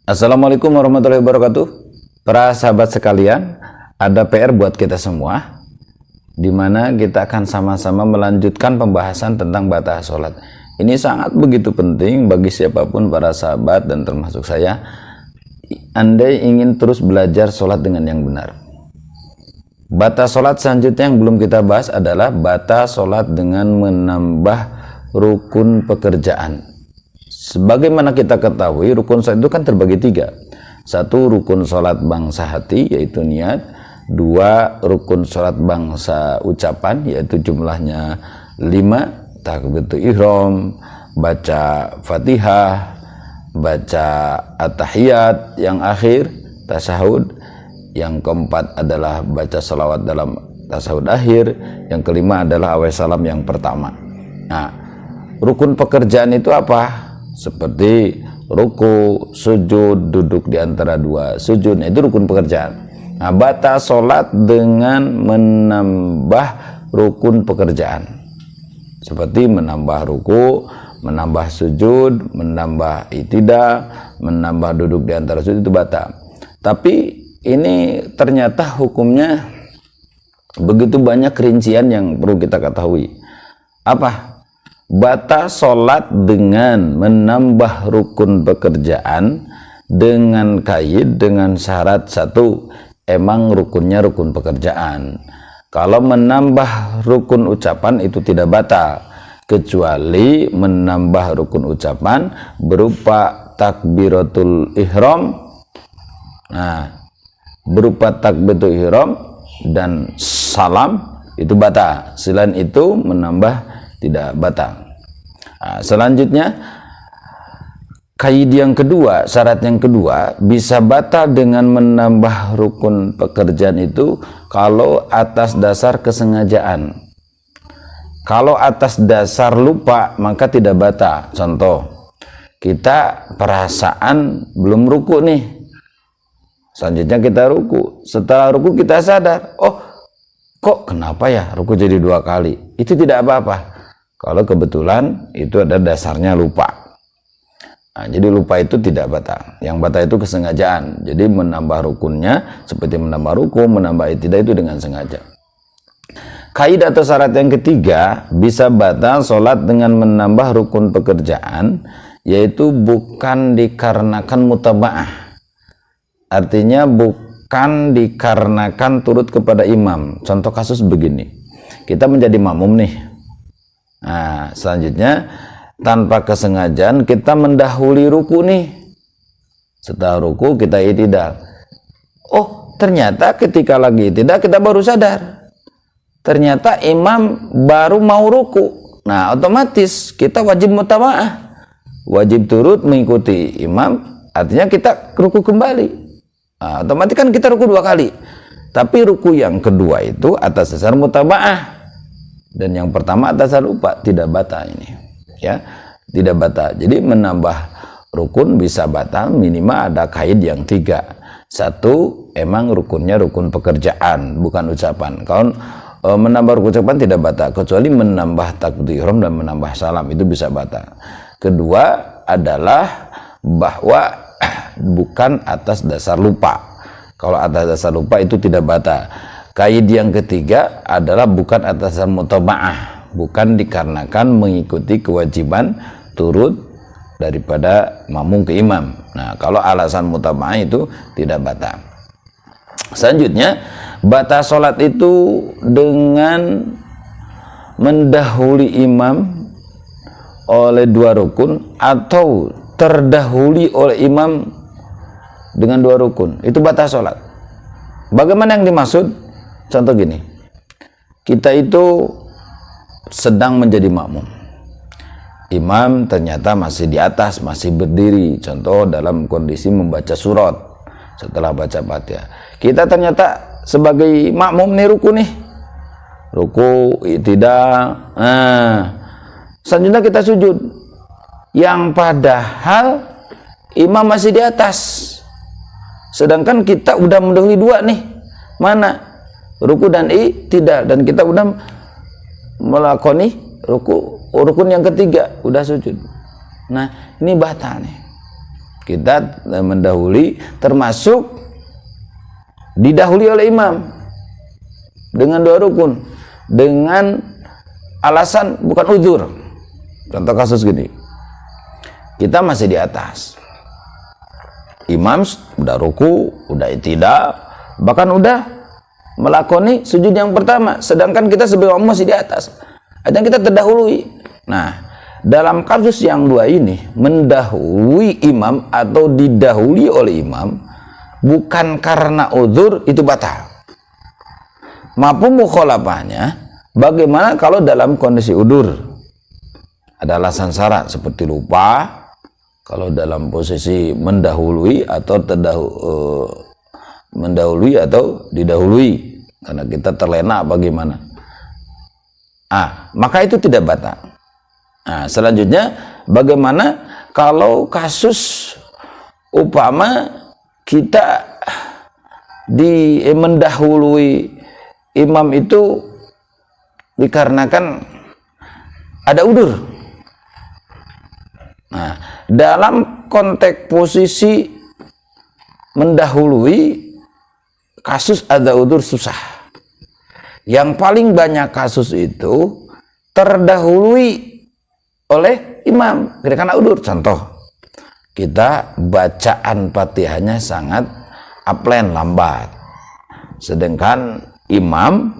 Assalamualaikum warahmatullahi wabarakatuh. Para sahabat sekalian, ada PR buat kita semua, di mana kita akan sama-sama melanjutkan pembahasan tentang batas sholat. Ini sangat begitu penting bagi siapapun para sahabat dan termasuk saya. Andai ingin terus belajar sholat dengan yang benar. Batas sholat selanjutnya yang belum kita bahas adalah batas sholat dengan menambah rukun pekerjaan. Sebagaimana kita ketahui, rukun sholat itu kan terbagi tiga. Satu, rukun sholat bangsa hati, yaitu niat. Dua, rukun sholat bangsa ucapan, yaitu jumlahnya 5. Takbiratul ihram, baca fatihah, baca at-tahiyat, yang akhir tasyahud. Yang keempat adalah baca salawat dalam tasyahud akhir. Yang kelima adalah awaisalam yang pertama. Nah, rukun pekerjaan itu apa? Seperti ruku, sujud, duduk di antara dua sujud, itu rukun pekerjaan. Nah, batas sholat dengan menambah rukun pekerjaan, seperti menambah ruku, menambah sujud, menambah itidah, menambah duduk di antara sujud, itu batal. Tapi ini ternyata hukumnya begitu banyak rincian yang perlu kita ketahui. Apa? Batas sholat dengan menambah rukun pekerjaan dengan kaid, dengan syarat satu, emang rukunnya rukun pekerjaan. Kalau menambah rukun ucapan itu tidak batal, kecuali menambah rukun ucapan berupa takbiratul ihram. Nah, berupa takbiratul ihram dan salam itu batal. Selain itu menambah tidak batal. Nah, selanjutnya kaid yang kedua, syarat yang kedua, bisa batal dengan menambah rukun pekerjaan itu kalau atas dasar kesengajaan. Kalau atas dasar lupa maka tidak batal. Contoh, kita perasaan belum ruku nih, selanjutnya kita ruku. Setelah ruku kita sadar, oh kok kenapa ya ruku jadi 2 kali, itu tidak apa-apa kalau kebetulan itu ada dasarnya lupa. Nah, jadi lupa itu tidak batal. Yang batal itu kesengajaan. Jadi menambah rukunnya seperti menambah ruku, menambah itidah itu dengan sengaja. Kaid atau syarat yang ketiga, bisa batal sholat dengan menambah rukun pekerjaan, yaitu bukan dikarenakan mutaba'ah. Artinya bukan dikarenakan turut kepada imam. Contoh kasus begini, kita menjadi makmum nih. Nah, selanjutnya tanpa kesengajaan kita mendahului ruku nih. Setelah ruku kita i'tidal. Oh, ternyata ketika lagi i'tidal kita baru sadar, ternyata imam baru mau ruku. Nah, otomatis kita wajib mutaba'ah, wajib turut mengikuti imam. Artinya kita ruku kembali. Nah, otomatis kan kita ruku 2 kali. Tapi ruku yang kedua itu atas dasar mutaba'ah, dan yang pertama atas dasar lupa, tidak batal ini. Ya, tidak batal. Jadi menambah rukun bisa batal minimal ada kaid yang 3. Satu, emang rukunnya rukun pekerjaan, bukan ucapan. Kalau menambah rukun ucapan tidak batal, kecuali menambah takbiratul ihram dan menambah salam, itu bisa batal. Kedua adalah bahwa bukan atas dasar lupa. Kalau atas dasar lupa itu tidak batal. Kaid yang ketiga adalah bukan atas dasar mutaba'ah, bukan dikarenakan mengikuti kewajiban turut daripada makmum ke imam. Nah, kalau alasan mutaba'ah itu tidak batal. Selanjutnya, batal sholat itu dengan mendahului imam oleh 2 rukun atau terdahului oleh imam dengan 2 rukun, itu batal sholat. Bagaimana yang dimaksud? Contoh gini, kita itu sedang menjadi makmum, imam ternyata masih di atas, masih berdiri, contoh dalam kondisi membaca surat setelah baca fatihah. Kita ternyata sebagai makmum nih ruku, i'tidal. Selanjutnya kita sujud, yang padahal imam masih di atas, sedangkan kita udah mendahului 2 nih, mana ruku dan i'tidal, dan kita udah melakoni rukun yang ketiga, udah sujud. Nah, ini batal nih. Kita mendahului, termasuk didahului oleh imam dengan 2 rukun, dengan alasan bukan uzur. Contoh kasus gini, kita masih di atas, imam udah ruku, udah i'tidal, bahkan udah melakoni sujud yang pertama, sedangkan kita sebagai makmum masih di atas, artinya kita terdahului. Nah, dalam kasus yang 2 ini, mendahului imam atau didahului oleh imam bukan karena uzur, itu batal. Mafhum mukhalafahnya, bagaimana kalau dalam kondisi udur, ada alasan syarat seperti lupa, kalau dalam posisi mendahului atau mendahului atau didahului karena kita terlena bagaimana, maka itu tidak batal. Selanjutnya, bagaimana kalau kasus upama kita mendahului imam itu dikarenakan ada udur. Nah, dalam konteks posisi mendahului, kasus ada udur susah. Yang paling banyak kasus itu terdahului oleh imam karena udur. Contoh, kita bacaan Fatihahnya sangat aplen, lambat, sedangkan imam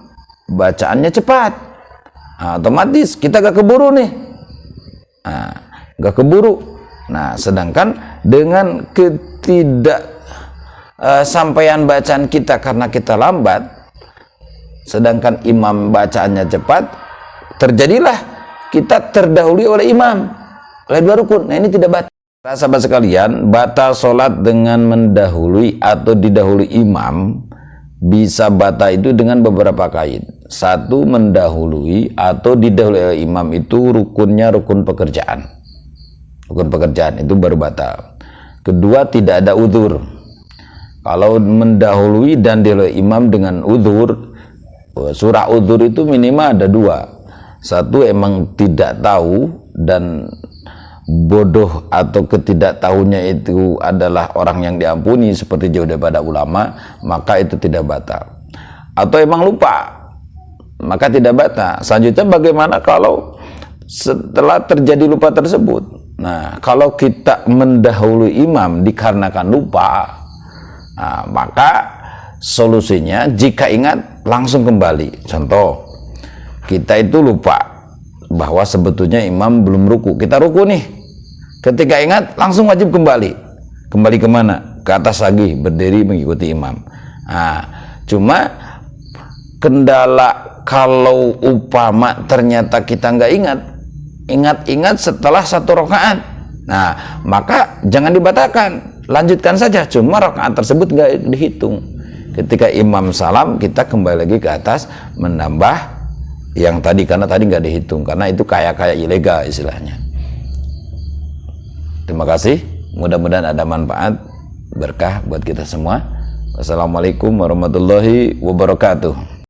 bacaannya cepat. Otomatis kita gak keburu nih, gak keburu. Nah, sedangkan dengan sampaian bacaan kita karena kita lambat, sedangkan imam bacaannya cepat, terjadilah kita terdahului oleh imam oleh 2 rukun. Nah, ini tidak batal. Sahabat sekalian, batal sholat dengan mendahului atau didahului imam bisa batal itu dengan beberapa kait. 1, mendahului atau didahului oleh imam itu rukunnya rukun pekerjaan. Rukun pekerjaan itu baru batal. Kedua, tidak ada uzur. Kalau mendahului dan didahului imam dengan uzur, surah uzur itu minimal ada 2. 1, emang tidak tahu dan bodoh atau ketidaktahunya itu adalah orang yang diampuni seperti jauh daripada ulama, maka itu tidak batal. Atau emang lupa, maka tidak batal. Selanjutnya, bagaimana kalau setelah terjadi lupa tersebut? Nah, kalau kita mendahului imam dikarenakan lupa, maka solusinya jika ingat langsung kembali. Contoh, kita itu lupa bahwa sebetulnya imam belum ruku, kita ruku nih, ketika ingat langsung wajib kembali. Kembali kemana? Ke atas lagi, berdiri mengikuti imam. Cuma kendala kalau upama ternyata kita nggak ingat setelah 1 rakaat, nah maka jangan dibatalkan, lanjutkan saja, cuma rakaat tersebut nggak dihitung. Ketika imam salam, kita kembali lagi ke atas menambah yang tadi, karena tadi nggak dihitung, karena itu kayak ilegal istilahnya. Terima kasih, mudah-mudahan ada manfaat, berkah buat kita semua. Wassalamualaikum warahmatullahi wabarakatuh.